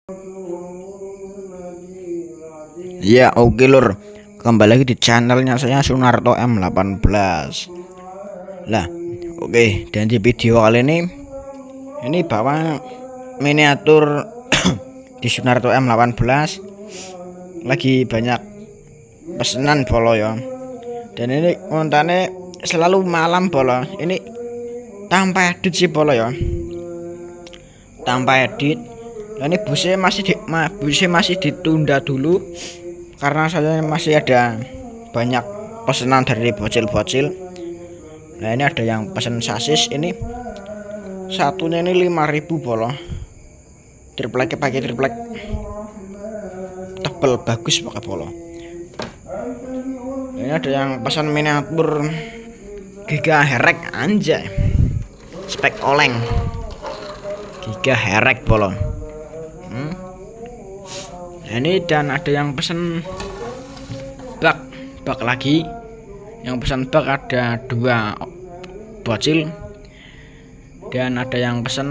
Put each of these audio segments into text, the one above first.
Ya oke lur, kembali lagi di channelnya saya Sunarto M18 lah. Oke, dan di video kali ini bawa miniatur di Sunarto M18 lagi banyak pesanan bolo ya. Dan ini kontane selalu malam bolo. Ini tanpa edit sih bolo ya, tanpa edit. Dan ini busnya masih ditunda dulu karena saya masih ada banyak pesanan dari bocil-bocil. Nah ini ada yang pesan sasis, ini satunya ini 5.000 bolo, triplek, pakai triplek tebel bagus pakai bolo. Ini ada yang pesan miniatur giga herek, anjay, spek oleng giga herek bolo. Ini dan ada yang pesan bak lagi. Yang pesan bak ada 2 bocil, dan ada yang pesan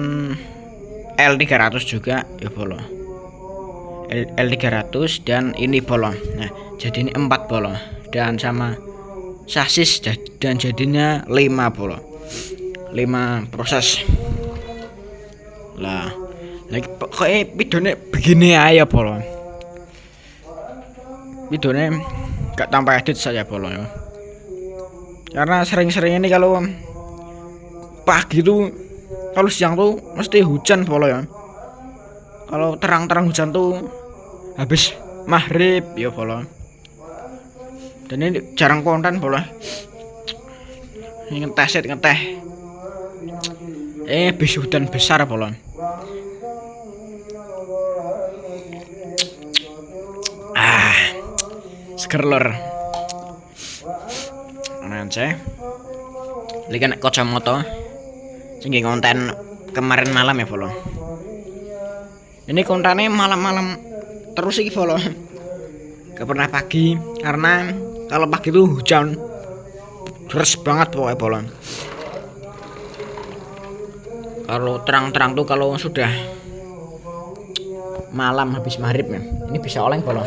L300 juga ya bolo, L300 dan ini bolo. Nah jadi ini 4 bolo dan sama sasis, dan jadinya 5 bolo, 5 proses lah. Lagi kayak videonya begini aja bolo, videonya gak tanpa edit saja bolo ya. Karena sering-sering ini kalau pagi tuh, kalau siang tuh mesti hujan bolo ya. Kalau terang-terang hujan tuh habis maghrib ya bolo. Dan ini jarang konten bolo. Ini ngeteh habis hujan besar bolo. Seger lor. Nanti lihat kacamata singgi konten kemarin malam ya bolo. Ini kontennya malam-malam terus sih bolo, gak pernah pagi, karena kalau pagi itu hujan deras banget pokoknya bolo. Kalau terang-terang tuh kalau sudah malam habis maghrib ya, ini bisa oleng bolo,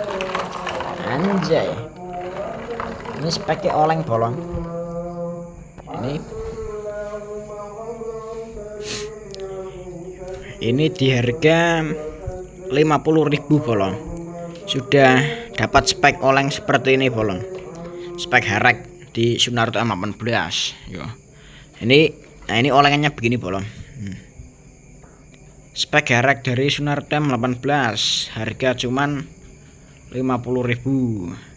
anjay. Ini speknya oleng bolong. Ini di harga 50.000 bolong. Sudah dapat spek oleng seperti ini bolong. Spek herek di Sunarto M18. Yo. Ini olengannya begini bolong. Spek herek dari Sunarto M18, harga cuman 50.000.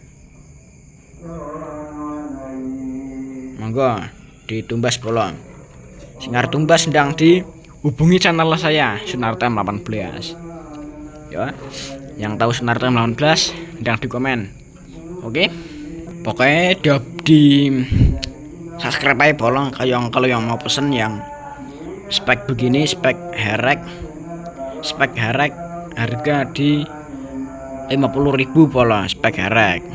Monggo ditumbas bolong. Singar tumbas sedang dihubungi channel saya Sunarto M18 ya. Yang tahu Sunarto M18 sedang di komen. Oke, pokoknya di subscribe aja bolong. Kalau yang mau pesen yang spek begini, spek herek harga di 50.000 bolong, spek herek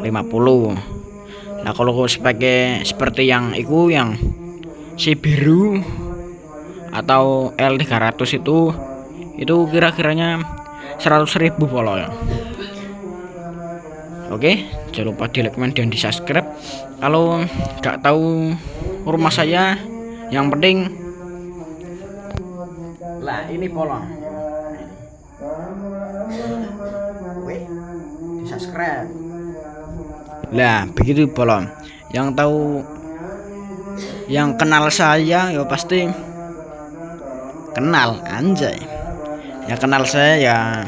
50. Nah kalau speknya seperti yang si biru atau L300 itu kira-kiranya 100.000 bolo ya. Oke, jangan lupa di like, comment, dan di subscribe. Kalau nggak tahu rumah saya, yang penting lah ini bolo. Di subscribe lah, begitu bolong. Yang tahu, yang kenal saya ya pasti kenal, anjay. Yang kenal saya ya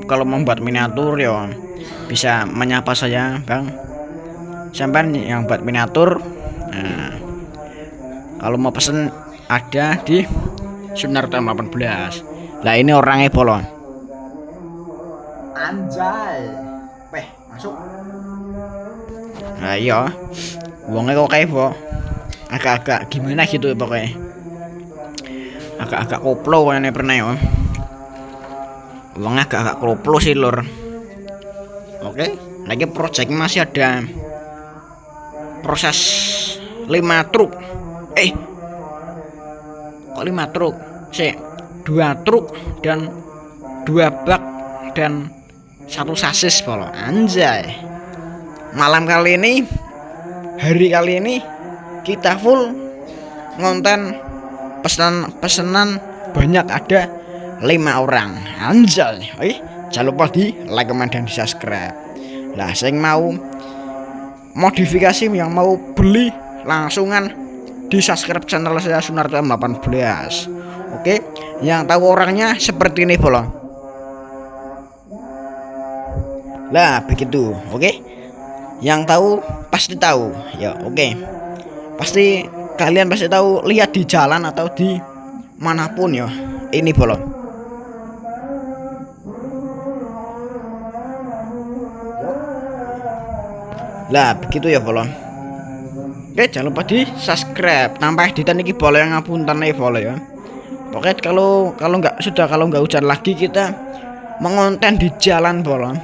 kalau membuat miniatur ya bisa menyapa saya, Bang. Sampai yang buat miniatur. Nah, kalau mau pesen ada di Sunarto M18. Lah ini orangnya bolong. Anjay, masuk. Nah iya, uangnya kok kayak agak-agak gimana gitu ya pokoknya. Agak-agak koplo kan pernah ya. Uangnya agak-agak koplo sih lor. Oke, lagi project masih ada proses 5 truk. Kok 5 truk? Sih, 2 truk dan 2 bak dan 1 sasis bolong. Anjay. Malam kali ini, hari kali ini kita full ngonten pesanan banyak, ada 5 orang. Anjay. Jangan lupa di like, comment, dan di subscribe. Lah, saya mau modifikasi yang mau beli langsungan di subscribe channel saya Sunarto M18. Oke, yang tahu orangnya seperti ini bolong. Lah begitu, oke. Yang tahu pasti tahu, ya oke. Pasti kalian pasti tahu, lihat di jalan atau di manapun ya. Ini bolong. Lah begitu ya bolong. Oke, jangan lupa di subscribe. Tanpa editan ini boleh ngapunten nih boleh ya. Oke, kalau nggak hujan lagi, kita mengonten di jalan bolong.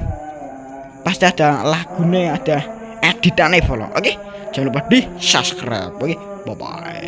Pasti ada lagunya, ada editannya bolong. Oke, jangan lupa di subscribe. Oke, bye bye.